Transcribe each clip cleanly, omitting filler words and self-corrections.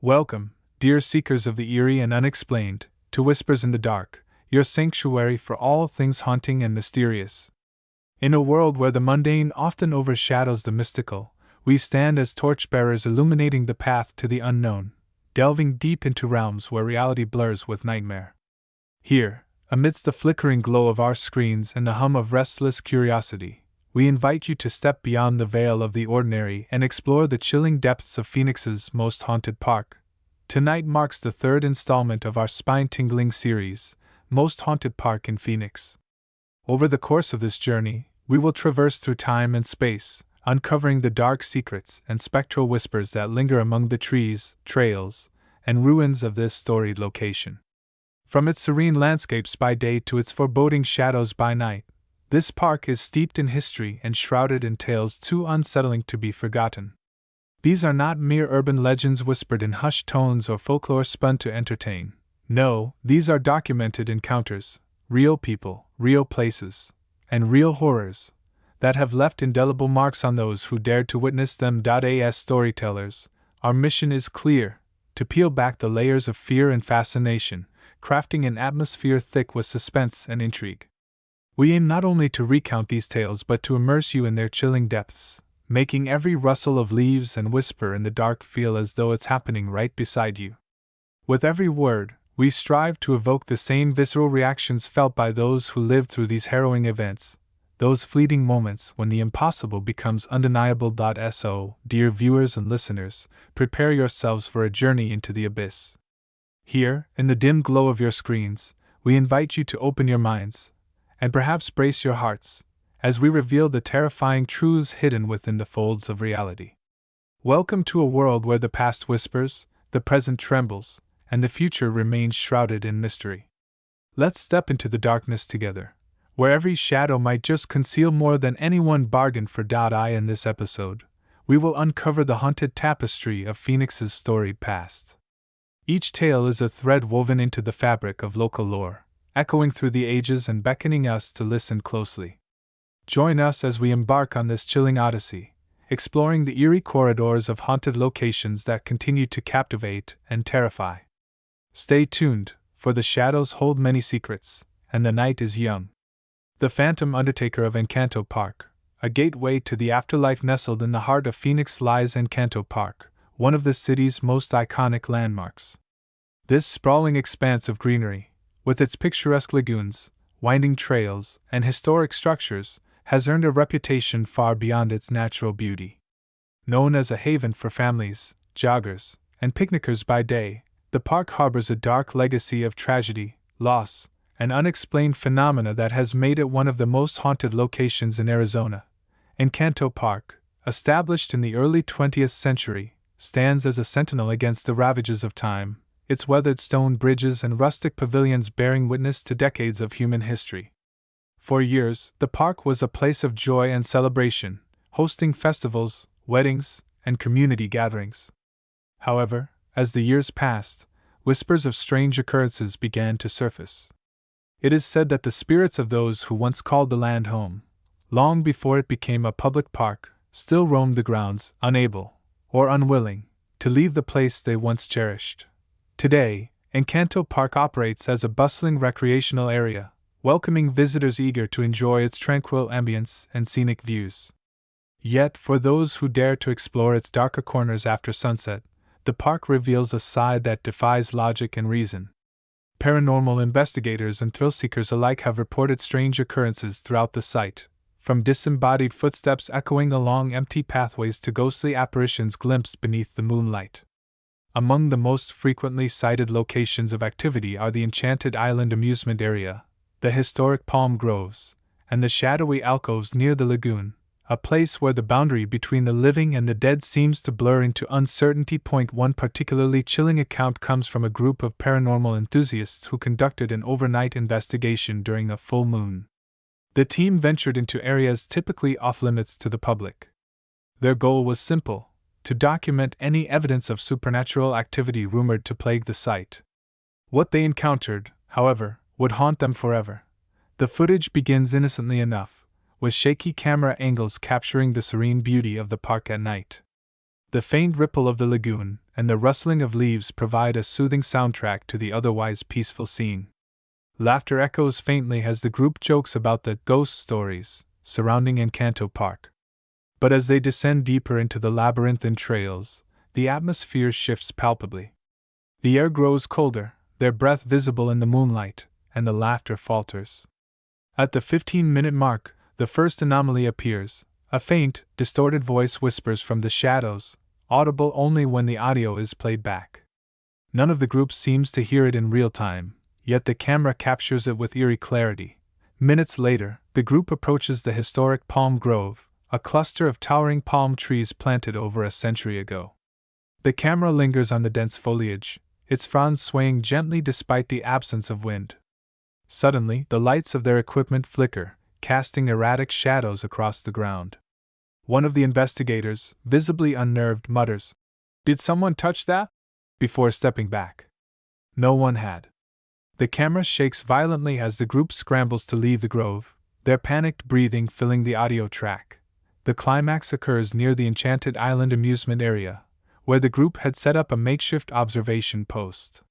Welcome, dear seekers of the eerie and unexplained, to Whispers in the Dark, your sanctuary for all things haunting and mysterious. In a world where the mundane often overshadows the mystical, we stand as torchbearers illuminating the path to the unknown, delving deep into realms where reality blurs with nightmare. Here, amidst the flickering glow of our screens and the hum of restless curiosity, we invite you to step beyond the veil of the ordinary and explore the chilling depths of Phoenix's most haunted park. Tonight marks the third installment of our spine-tingling series, Most Haunted Park in Phoenix. Over the course of this journey, we will traverse through time and space, uncovering the dark secrets and spectral whispers that linger among the trees, trails, and ruins of this storied location. From its serene landscapes by day to its foreboding shadows by night, this park is steeped in history and shrouded in tales too unsettling to be forgotten. These are not mere urban legends whispered in hushed tones or folklore spun to entertain. No, these are documented encounters, real people, real places, and real horrors that have left indelible marks on those who dared to witness them. As storytellers, our mission is clear: to peel back the layers of fear and fascination, crafting an atmosphere thick with suspense and intrigue. We aim not only to recount these tales but to immerse you in their chilling depths, making every rustle of leaves and whisper in the dark feel as though it's happening right beside you. With every word, we strive to evoke the same visceral reactions felt by those who lived through these harrowing events, those fleeting moments when the impossible becomes undeniable. So, dear viewers and listeners, prepare yourselves for a journey into the abyss. Here, in the dim glow of your screens, we invite you to open your minds, and perhaps brace your hearts, as we reveal the terrifying truths hidden within the folds of reality. Welcome to a world where the past whispers, the present trembles, and the future remains shrouded in mystery. Let's step into the darkness together, where every shadow might just conceal more than anyone bargained for. In this episode, we will uncover the haunted tapestry of Phoenix's storied past. Each tale is a thread woven into the fabric of local lore, echoing through the ages and beckoning us to listen closely. Join us as we embark on this chilling odyssey, exploring the eerie corridors of haunted locations that continue to captivate and terrify. Stay tuned, for the shadows hold many secrets, and the night is young. The Phantom Undertaker of Encanto Park, a gateway to the afterlife nestled in the heart of Phoenix, lies Encanto Park, one of the city's most iconic landmarks. This sprawling expanse of greenery, with its picturesque lagoons, winding trails, and historic structures, has earned a reputation far beyond its natural beauty. Known as a haven for families, joggers, and picnickers by day, the park harbors a dark legacy of tragedy, loss, and unexplained phenomena that has made it one of the most haunted locations in Arizona. Encanto Park, established in the early 20th century, stands as a sentinel against the ravages of time, its weathered stone bridges and rustic pavilions bearing witness to decades of human history. For years, the park was a place of joy and celebration, hosting festivals, weddings, and community gatherings. However, as the years passed, whispers of strange occurrences began to surface. It is said that the spirits of those who once called the land home, long before it became a public park, still roamed the grounds, unable, or unwilling, to leave the place they once cherished. Today, Encanto Park operates as a bustling recreational area, welcoming visitors eager to enjoy its tranquil ambience and scenic views. Yet, for those who dare to explore its darker corners after sunset, the park reveals a side that defies logic and reason. Paranormal investigators and thrill-seekers alike have reported strange occurrences throughout the site, from disembodied footsteps echoing along empty pathways to ghostly apparitions glimpsed beneath the moonlight. Among the most frequently cited locations of activity are the Enchanted Island amusement area, the historic palm groves, and the shadowy alcoves near the lagoon, a place where the boundary between the living and the dead seems to blur into uncertainty. One particularly chilling account comes from a group of paranormal enthusiasts who conducted an overnight investigation during a full moon. The team ventured into areas typically off-limits to the public. Their goal was simple: to document any evidence of supernatural activity rumored to plague the site. What they encountered, however, would haunt them forever. The footage begins innocently enough, with shaky camera angles capturing the serene beauty of the park at night. The faint ripple of the lagoon, and the rustling of leaves provide a soothing soundtrack to the otherwise peaceful scene. Laughter echoes faintly as the group jokes about the ghost stories surrounding Encanto Park. But as they descend deeper into the labyrinthine trails, the atmosphere shifts palpably. The air grows colder, their breath visible in the moonlight, and the laughter falters. At the 15-minute mark, the first anomaly appears. A faint, distorted voice whispers from the shadows, audible only when the audio is played back. None of the group seems to hear it in real time, yet the camera captures it with eerie clarity. Minutes later, the group approaches the historic palm grove, a cluster of towering palm trees planted over a century ago. The camera lingers on the dense foliage, its fronds swaying gently despite the absence of wind. Suddenly, the lights of their equipment flicker, casting erratic shadows across the ground. One of the investigators, visibly unnerved, mutters, "Did someone touch that?" before stepping back. No one had. The camera shakes violently as the group scrambles to leave the grove, their panicked breathing filling the audio track. The climax occurs near the Enchanted Island amusement area, where the group had set up a makeshift observation post.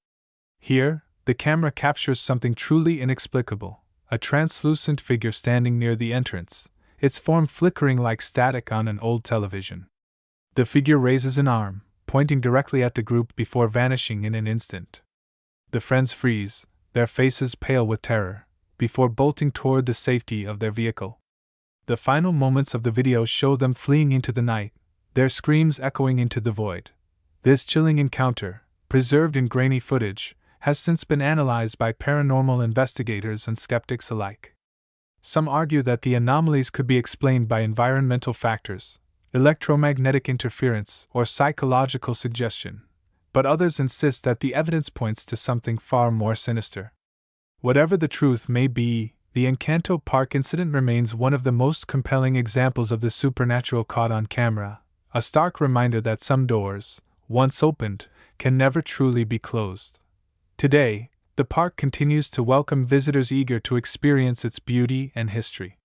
Here, the camera captures something truly inexplicable, a translucent figure standing near the entrance, its form flickering like static on an old television. The figure raises an arm, pointing directly at the group before vanishing in an instant. The friends freeze, their faces pale with terror, before bolting toward the safety of their vehicle. The final moments of the video show them fleeing into the night, their screams echoing into the void. This chilling encounter, preserved in grainy footage, has since been analyzed by paranormal investigators and skeptics alike. Some argue that the anomalies could be explained by environmental factors, electromagnetic interference, or psychological suggestion, but others insist that the evidence points to something far more sinister. Whatever the truth may be, the Encanto Park incident remains one of the most compelling examples of the supernatural caught on camera, a stark reminder that some doors, once opened, can never truly be closed. Today, the park continues to welcome visitors eager to experience its beauty and history.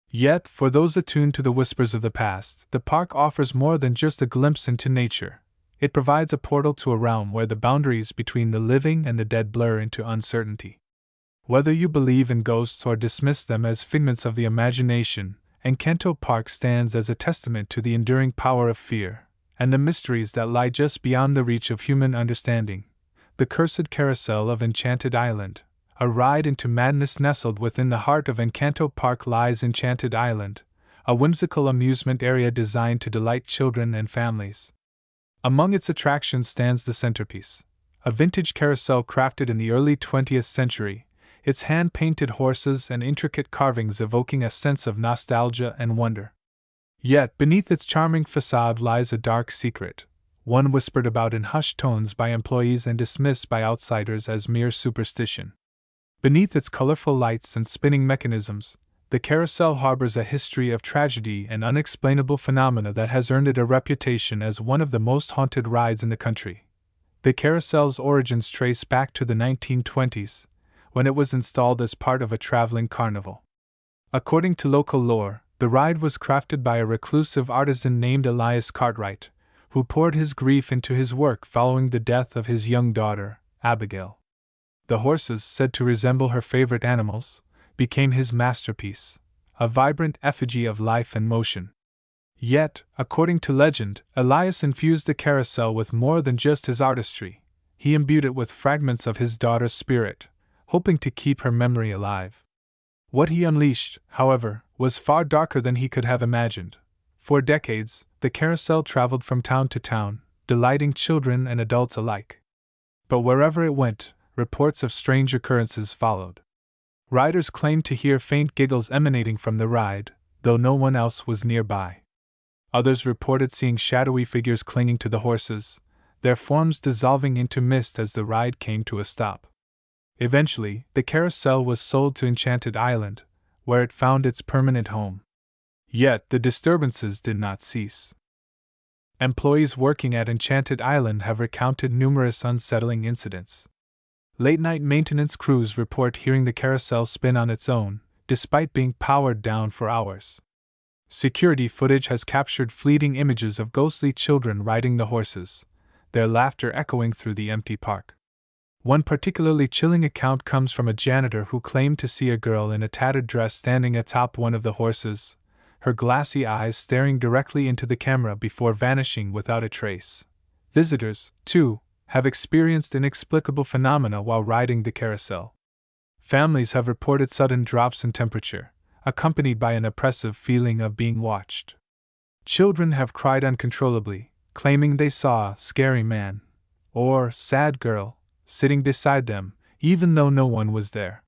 Yet, for those attuned to the whispers of the past, the park offers more than just a glimpse into nature. It provides a portal to a realm where the boundaries between the living and the dead blur into uncertainty. Whether you believe in ghosts or dismiss them as figments of the imagination, Encanto Park stands as a testament to the enduring power of fear, and the mysteries that lie just beyond the reach of human understanding. The Cursed Carousel of Enchanted Island, a ride into madness nestled within the heart of Encanto Park lies Enchanted Island, a whimsical amusement area designed to delight children and families. Among its attractions stands the centerpiece, a vintage carousel crafted in the early 20th century, its hand-painted horses and intricate carvings evoking a sense of nostalgia and wonder. Yet, beneath its charming facade lies a dark secret, one whispered about in hushed tones by employees and dismissed by outsiders as mere superstition. Beneath its colorful lights and spinning mechanisms, the carousel harbors a history of tragedy and unexplainable phenomena that has earned it a reputation as one of the most haunted rides in the country. The carousel's origins trace back to the 1920s, when it was installed as part of a traveling carnival. According to local lore, the ride was crafted by a reclusive artisan named Elias Cartwright, who poured his grief into his work following the death of his young daughter, Abigail. The horses, said to resemble her favorite animals, became his masterpiece, a vibrant effigy of life and motion. Yet, according to legend, Elias infused the carousel with more than just his artistry. He imbued it with fragments of his daughter's spirit, hoping to keep her memory alive. What he unleashed, however, was far darker than he could have imagined. For decades, the carousel traveled from town to town, delighting children and adults alike. But wherever it went, reports of strange occurrences followed. Riders claimed to hear faint giggles emanating from the ride, though no one else was nearby. Others reported seeing shadowy figures clinging to the horses, their forms dissolving into mist as the ride came to a stop. Eventually, the carousel was sold to Enchanted Island, where it found its permanent home. Yet the disturbances did not cease. Employees working at Enchanted Island have recounted numerous unsettling incidents. Late-night maintenance crews report hearing the carousel spin on its own, despite being powered down for hours. Security footage has captured fleeting images of ghostly children riding the horses, their laughter echoing through the empty park. One particularly chilling account comes from a janitor who claimed to see a girl in a tattered dress standing atop one of the horses, her glassy eyes staring directly into the camera before vanishing without a trace. Visitors, too, have experienced inexplicable phenomena while riding the carousel. Families have reported sudden drops in temperature, accompanied by an oppressive feeling of being watched. Children have cried uncontrollably, claiming they saw a scary man, or sad girl, sitting beside them, even though no one was there.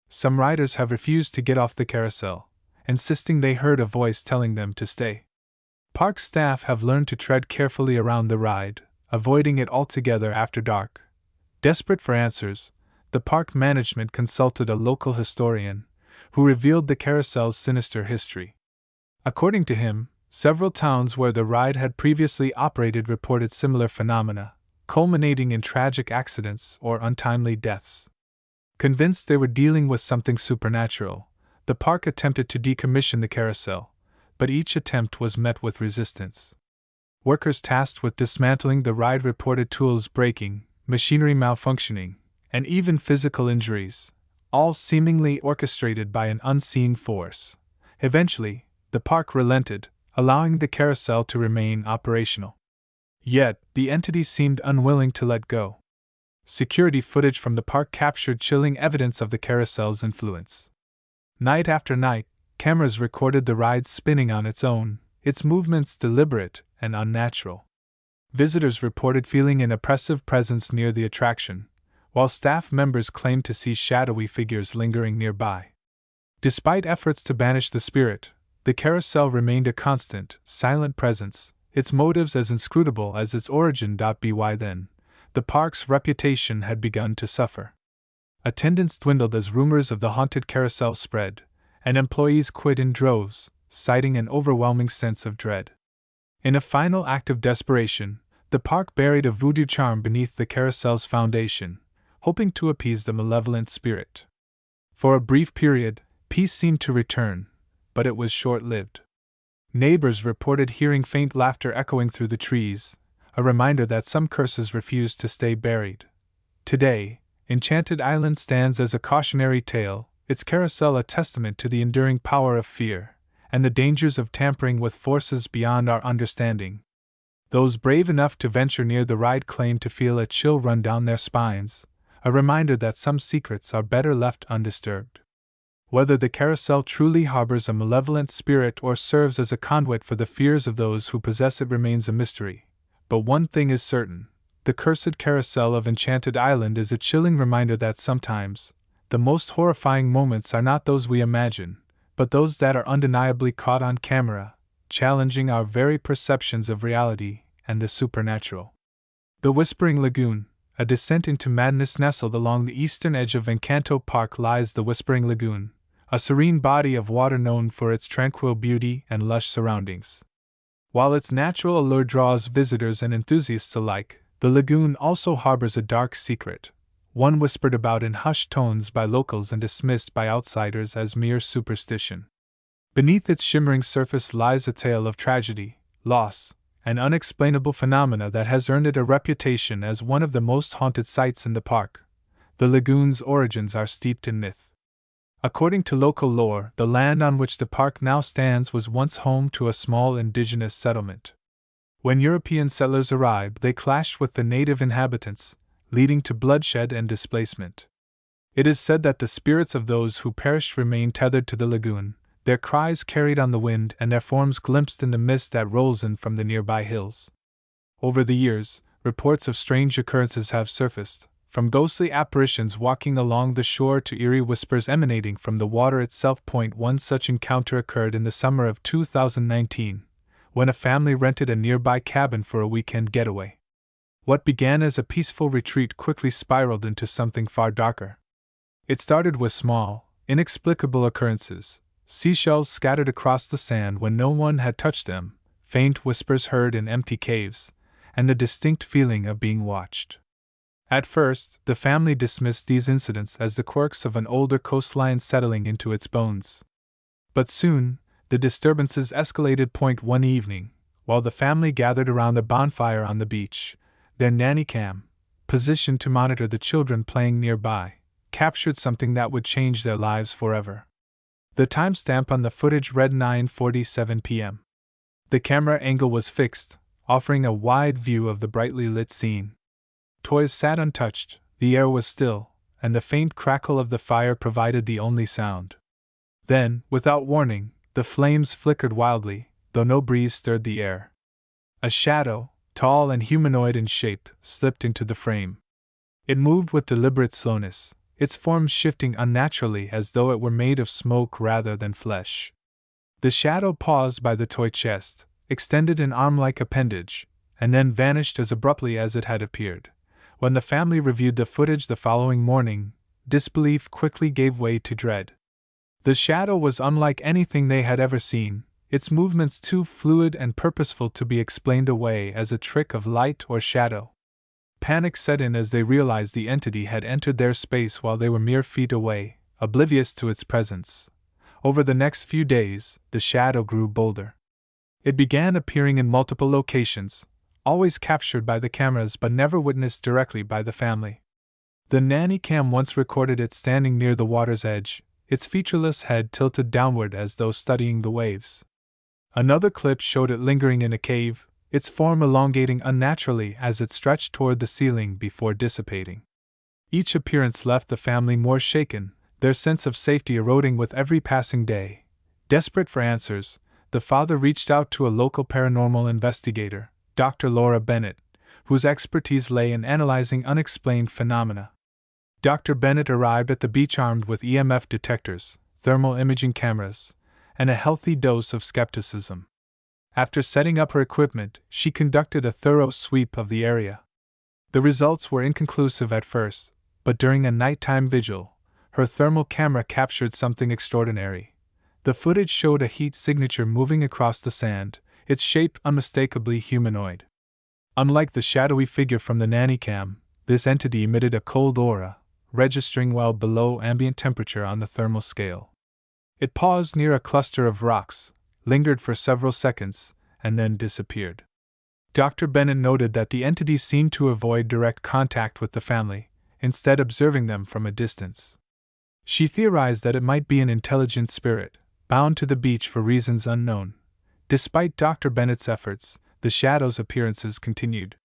Some riders have refused to get off the carousel, insisting they heard a voice telling them to stay. Park staff have learned to tread carefully around the ride, avoiding it altogether after dark. Desperate for answers, the park management consulted a local historian, who revealed the carousel's sinister history. According to him, several towns where the ride had previously operated reported similar phenomena, culminating in tragic accidents or untimely deaths. Convinced they were dealing with something supernatural, the park attempted to decommission the carousel, but each attempt was met with resistance. Workers tasked with dismantling the ride reported tools breaking, machinery malfunctioning, and even physical injuries, all seemingly orchestrated by an unseen force. Eventually, the park relented, allowing the carousel to remain operational. Yet, the entity seemed unwilling to let go. Security footage from the park captured chilling evidence of the carousel's influence. Night after night, cameras recorded the ride spinning on its own, its movements deliberate and unnatural. Visitors reported feeling an oppressive presence near the attraction, while staff members claimed to see shadowy figures lingering nearby. Despite efforts to banish the spirit, the carousel remained a constant, silent presence, its motives as inscrutable as its origin. By then, the park's reputation had begun to suffer. Attendance dwindled as rumors of the haunted carousel spread, and employees quit in droves, citing an overwhelming sense of dread. In a final act of desperation, the park buried a voodoo charm beneath the carousel's foundation, hoping to appease the malevolent spirit. For a brief period, peace seemed to return, but it was short-lived. Neighbors reported hearing faint laughter echoing through the trees, a reminder that some curses refused to stay buried. Today, Enchanted Island stands as a cautionary tale, its carousel a testament to the enduring power of fear, and the dangers of tampering with forces beyond our understanding. Those brave enough to venture near the ride claim to feel a chill run down their spines, a reminder that some secrets are better left undisturbed. Whether the carousel truly harbors a malevolent spirit or serves as a conduit for the fears of those who possess it remains a mystery. But one thing is certain: the cursed carousel of Enchanted Island is a chilling reminder that sometimes, the most horrifying moments are not those we imagine, but those that are undeniably caught on camera, challenging our very perceptions of reality and the supernatural. The Whispering Lagoon, a descent into madness. Nestled along the eastern edge of Encanto Park lies the Whispering Lagoon, a serene body of water known for its tranquil beauty and lush surroundings. While its natural allure draws visitors and enthusiasts alike, the lagoon also harbors a dark secret, one whispered about in hushed tones by locals and dismissed by outsiders as mere superstition. Beneath its shimmering surface lies a tale of tragedy, loss, and unexplainable phenomena that has earned it a reputation as one of the most haunted sites in the park. The lagoon's origins are steeped in myth. According to local lore, the land on which the park now stands was once home to a small indigenous settlement. When European settlers arrived, they clashed with the native inhabitants, leading to bloodshed and displacement. It is said that the spirits of those who perished remain tethered to the lagoon, their cries carried on the wind and their forms glimpsed in the mist that rolls in from the nearby hills. Over the years, reports of strange occurrences have surfaced, from ghostly apparitions walking along the shore to eerie whispers emanating from the water itself. One such encounter occurred in the summer of 2019, when a family rented a nearby cabin for a weekend getaway. What began as a peaceful retreat quickly spiraled into something far darker. It started with small, inexplicable occurrences: seashells scattered across the sand when no one had touched them, faint whispers heard in empty caves, and the distinct feeling of being watched. At first, the family dismissed these incidents as the quirks of an older coastline settling into its bones. But soon, the disturbances escalated. One evening, while the family gathered around a bonfire on the beach, Their nanny cam, positioned to monitor the children playing nearby, captured something that would change their lives forever. The timestamp on the footage read 9:47 p.m. The camera angle was fixed, offering a wide view of the brightly lit scene. Toys sat untouched, the air was still, and the faint crackle of the fire provided the only sound. Then, without warning, the flames flickered wildly, though no breeze stirred the air. A shadow, tall and humanoid in shape, slipped into the frame. It moved with deliberate slowness, its form shifting unnaturally as though it were made of smoke rather than flesh. The shadow paused by the toy chest, extended an arm-like appendage, and then vanished as abruptly as it had appeared. When the family reviewed the footage the following morning, disbelief quickly gave way to dread. The shadow was unlike anything they had ever seen, its movements too fluid and purposeful to be explained away as a trick of light or shadow. Panic set in as they realized the entity had entered their space while they were mere feet away, oblivious to its presence. Over the next few days, the shadow grew bolder. It began appearing in multiple locations, always captured by the cameras but never witnessed directly by the family. The nanny cam once recorded it standing near the water's edge, its featureless head tilted downward as though studying the waves. Another clip showed it lingering in a cave, its form elongating unnaturally as it stretched toward the ceiling before dissipating. Each appearance left the family more shaken, their sense of safety eroding with every passing day. Desperate for answers, the father reached out to a local paranormal investigator, Dr. Laura Bennett, whose expertise lay in analyzing unexplained phenomena. Dr. Bennett arrived at the beach armed with EMF detectors, thermal imaging cameras, and a healthy dose of skepticism. After setting up her equipment, she conducted a thorough sweep of the area. The results were inconclusive at first, but during a nighttime vigil, her thermal camera captured something extraordinary. The footage showed a heat signature moving across the sand, its shape unmistakably humanoid. Unlike the shadowy figure from the nanny cam, this entity emitted a cold aura, registering well below ambient temperature on the thermal scale. It paused near a cluster of rocks, lingered for several seconds, and then disappeared. Dr. Bennett noted that the entity seemed to avoid direct contact with the family, instead observing them from a distance. She theorized that it might be an intelligent spirit, bound to the beach for reasons unknown. Despite Dr. Bennett's efforts, the shadow's appearances continued.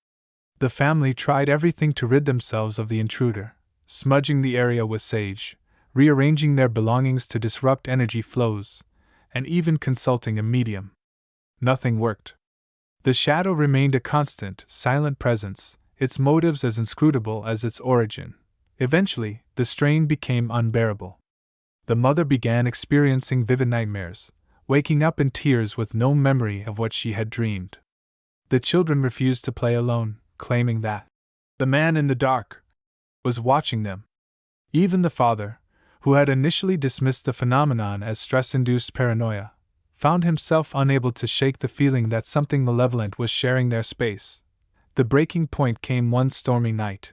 The family tried everything to rid themselves of the intruder, smudging the area with sage, rearranging their belongings to disrupt energy flows, and even consulting a medium. Nothing worked. The shadow remained a constant, silent presence, its motives as inscrutable as its origin. Eventually, the strain became unbearable. The mother began experiencing vivid nightmares, waking up in tears with no memory of what she had dreamed. The children refused to play alone, claiming that the man in the dark was watching them. Even the father, who had initially dismissed the phenomenon as stress-induced paranoia, found himself unable to shake the feeling that something malevolent was sharing their space. The breaking point came one stormy night.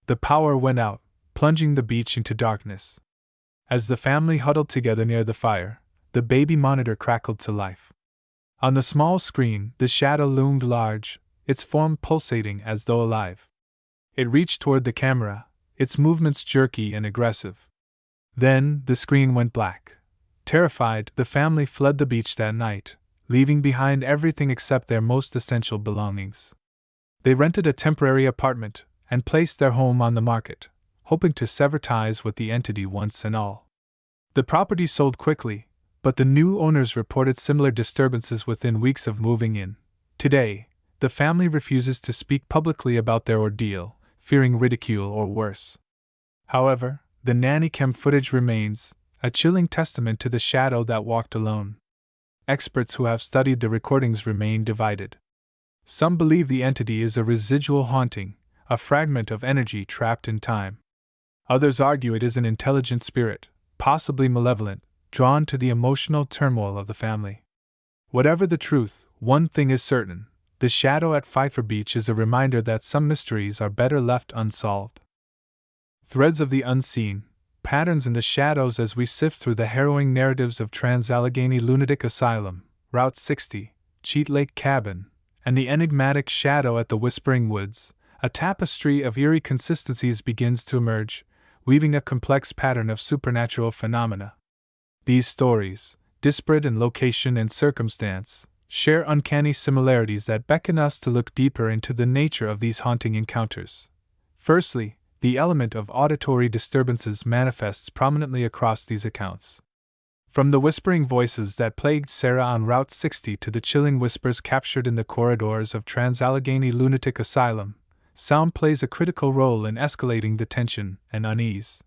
The power went out, plunging the beach into darkness. As the family huddled together near the fire, the baby monitor crackled to life. On the small screen, the shadow loomed large, its form pulsating as though alive. It reached toward the camera, its movements jerky and aggressive. Then, the screen went black. Terrified, the family fled the beach that night, leaving behind everything except their most essential belongings. They rented a temporary apartment and placed their home on the market, hoping to sever ties with the entity once and all. The property sold quickly, but the new owners reported similar disturbances within weeks of moving in. Today, the family refuses to speak publicly about their ordeal, fearing ridicule or worse. However, the nanny cam footage remains, a chilling testament to the shadow that walked alone. Experts who have studied the recordings remain divided. Some believe the entity is a residual haunting, a fragment of energy trapped in time. Others argue it is an intelligent spirit, possibly malevolent, drawn to the emotional turmoil of the family. Whatever the truth, one thing is certain: the shadow at Pfeiffer Beach is a reminder that some mysteries are better left unsolved. Threads of the unseen, patterns in the shadows as we sift through the harrowing narratives of Trans-Allegheny Lunatic Asylum, Route 60, Cheat Lake Cabin, and the enigmatic shadow at the Whispering Woods, A tapestry of eerie consistencies begins to emerge, weaving a complex pattern of supernatural phenomena. These stories, disparate in location and circumstance, share uncanny similarities that beckon us to look deeper into the nature of these haunting encounters. Firstly, the element of auditory disturbances manifests prominently across these accounts. From the whispering voices that plagued Sarah on Route 60 to the chilling whispers captured in the corridors of Trans-Allegheny Lunatic Asylum, sound plays a critical role in escalating the tension and unease.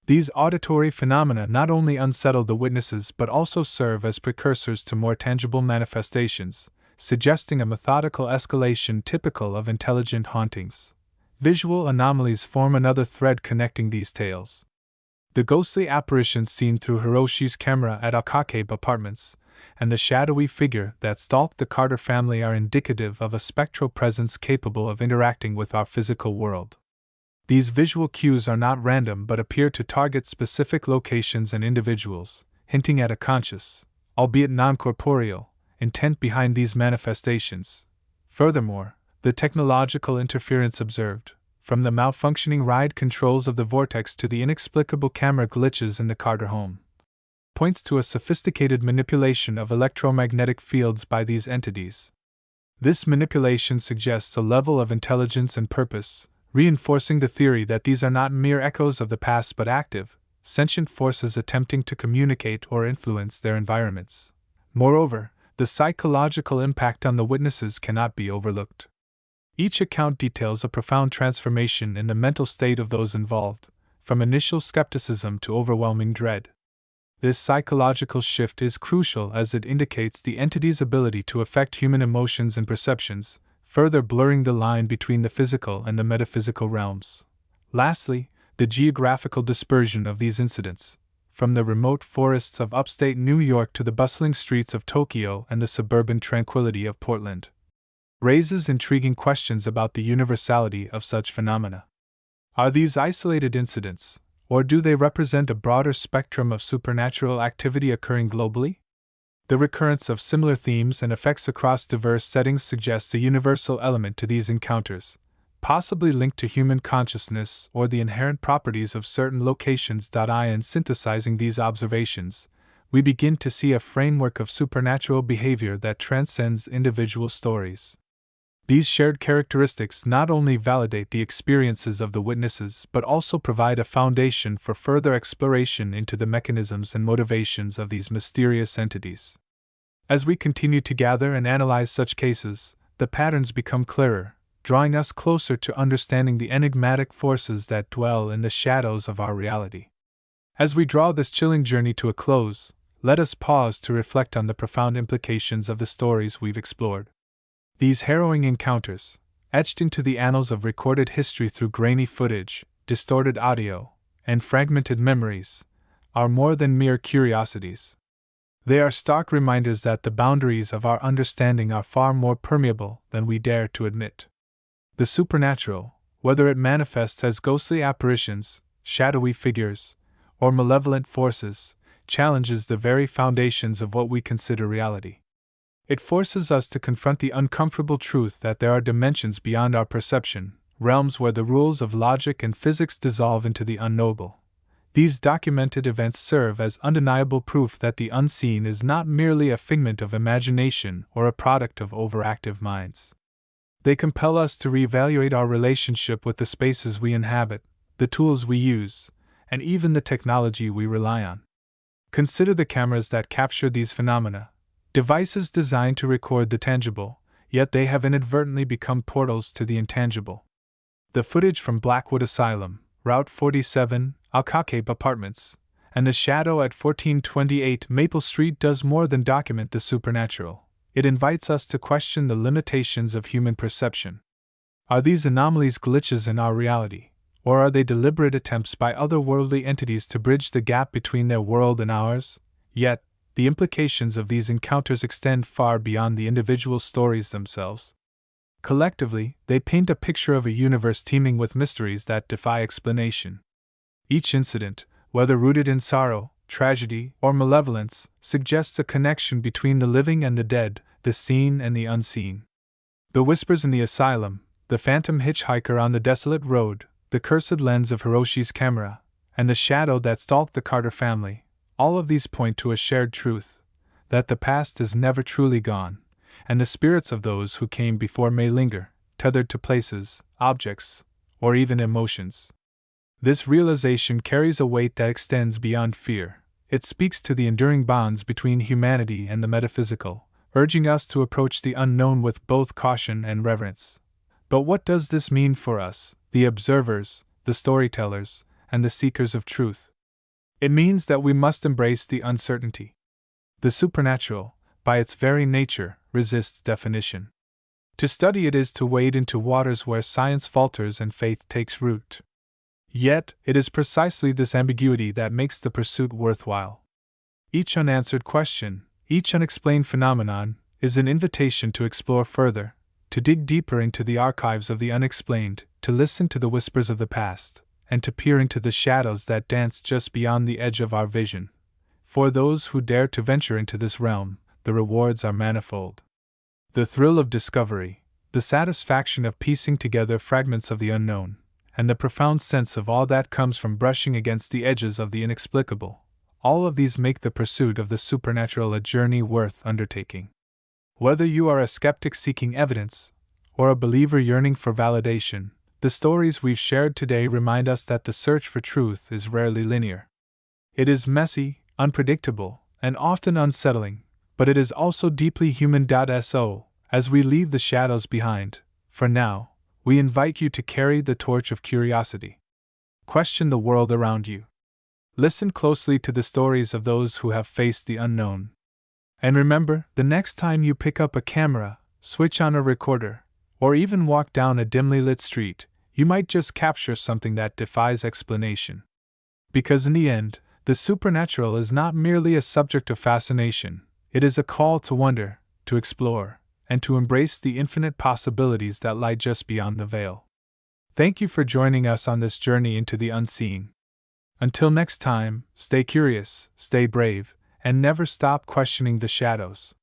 These auditory phenomena not only unsettle the witnesses but also serve as precursors to more tangible manifestations, suggesting a methodical escalation typical of intelligent hauntings. Visual anomalies form another thread connecting these tales. The ghostly apparitions seen through Hiroshi's camera at Akake Apartments, and the shadowy figure that stalked the Carter family are indicative of a spectral presence capable of interacting with our physical world. These visual cues are not random but appear to target specific locations and individuals, hinting at a conscious, albeit non-corporeal, intent behind these manifestations. Furthermore, the technological interference observed, from the malfunctioning ride controls of the vortex to the inexplicable camera glitches in the Carter home, points to a sophisticated manipulation of electromagnetic fields by these entities. This manipulation suggests a level of intelligence and purpose, reinforcing the theory that these are not mere echoes of the past but active, sentient forces attempting to communicate or influence their environments. Moreover, the psychological impact on the witnesses cannot be overlooked. Each account details a profound transformation in the mental state of those involved, from initial skepticism to overwhelming dread. This psychological shift is crucial as it indicates the entity's ability to affect human emotions and perceptions, further blurring the line between the physical and the metaphysical realms. Lastly, the geographical dispersion of these incidents, from the remote forests of upstate New York to the bustling streets of Tokyo and the suburban tranquility of Portland, raises intriguing questions about the universality of such phenomena. Are these isolated incidents, or do they represent a broader spectrum of supernatural activity occurring globally? The recurrence of similar themes and effects across diverse settings suggests a universal element to these encounters, possibly linked to human consciousness or the inherent properties of certain locations. In synthesizing these observations, we begin to see a framework of supernatural behavior that transcends individual stories. These shared characteristics not only validate the experiences of the witnesses but also provide a foundation for further exploration into the mechanisms and motivations of these mysterious entities. As we continue to gather and analyze such cases, the patterns become clearer, drawing us closer to understanding the enigmatic forces that dwell in the shadows of our reality. As we draw this chilling journey to a close, let us pause to reflect on the profound implications of the stories we've explored. These harrowing encounters, etched into the annals of recorded history through grainy footage, distorted audio, and fragmented memories, are more than mere curiosities. They are stark reminders that the boundaries of our understanding are far more permeable than we dare to admit. The supernatural, whether it manifests as ghostly apparitions, shadowy figures, or malevolent forces, challenges the very foundations of what we consider reality. It forces us to confront the uncomfortable truth that there are dimensions beyond our perception, realms where the rules of logic and physics dissolve into the unknowable. These documented events serve as undeniable proof that the unseen is not merely a figment of imagination or a product of overactive minds. They compel us to reevaluate our relationship with the spaces we inhabit, the tools we use, and even the technology we rely on. Consider the cameras that capture these phenomena. Devices designed to record the tangible, yet they have inadvertently become portals to the intangible. The footage from Blackwood Asylum, Route 47, Akake Apartments, and the shadow at 1428 Maple Street does more than document the supernatural. It invites us to question the limitations of human perception. Are these anomalies glitches in our reality, or are they deliberate attempts by otherworldly entities to bridge the gap between their world and ours? Yet, the implications of these encounters extend far beyond the individual stories themselves. Collectively, they paint a picture of a universe teeming with mysteries that defy explanation. Each incident, whether rooted in sorrow, tragedy, or malevolence, suggests a connection between the living and the dead, the seen and the unseen. The whispers in the asylum, the phantom hitchhiker on the desolate road, the cursed lens of Hiroshi's camera, and the shadow that stalked the Carter family, all of these point to a shared truth: that the past is never truly gone, and the spirits of those who came before may linger, tethered to places, objects, or even emotions. This realization carries a weight that extends beyond fear. It speaks to the enduring bonds between humanity and the metaphysical, urging us to approach the unknown with both caution and reverence. But what does this mean for us, the observers, the storytellers, and the seekers of truth? It means that we must embrace the uncertainty. The supernatural, by its very nature, resists definition. To study it is to wade into waters where science falters and faith takes root. Yet, it is precisely this ambiguity that makes the pursuit worthwhile. Each unanswered question, each unexplained phenomenon, is an invitation to explore further, to dig deeper into the archives of the unexplained, to listen to the whispers of the past, and to peer into the shadows that dance just beyond the edge of our vision. For those who dare to venture into this realm, the rewards are manifold. The thrill of discovery, the satisfaction of piecing together fragments of the unknown, and the profound sense of awe that comes from brushing against the edges of the inexplicable, all of these make the pursuit of the supernatural a journey worth undertaking. Whether you are a skeptic seeking evidence, or a believer yearning for validation, the stories we've shared today remind us that the search for truth is rarely linear. It is messy, unpredictable, and often unsettling, but it is also deeply human. So, as we leave the shadows behind, for now, we invite you to carry the torch of curiosity. Question the world around you. Listen closely to the stories of those who have faced the unknown. And remember, the next time you pick up a camera, switch on a recorder, or even walk down a dimly lit street, you might just capture something that defies explanation. Because in the end, the supernatural is not merely a subject of fascination, it is a call to wonder, to explore, and to embrace the infinite possibilities that lie just beyond the veil. Thank you for joining us on this journey into the unseen. Until next time, stay curious, stay brave, and never stop questioning the shadows.